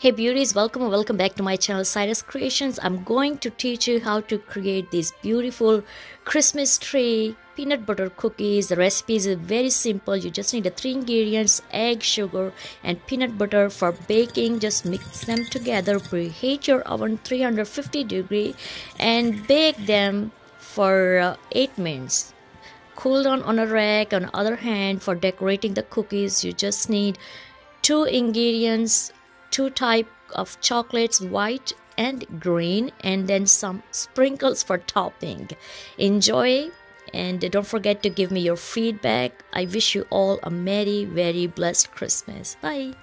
Hey beauties, welcome or welcome back to my channel Cyrus Creations. I'm going to teach you how to create these beautiful Christmas tree peanut butter cookies. The recipe is very simple. You just need the 3 ingredients: egg, sugar and peanut butter. For baking, just mix them together. Preheat your oven 350 degrees and bake them for 8 minutes. Cool down on a rack. On the other hand, for decorating the cookies, you just need 2 ingredients: two type of chocolates, white and green, and then some sprinkles for topping. Enjoy, and don't forget to give me your feedback. I wish you all a very blessed Christmas. Bye.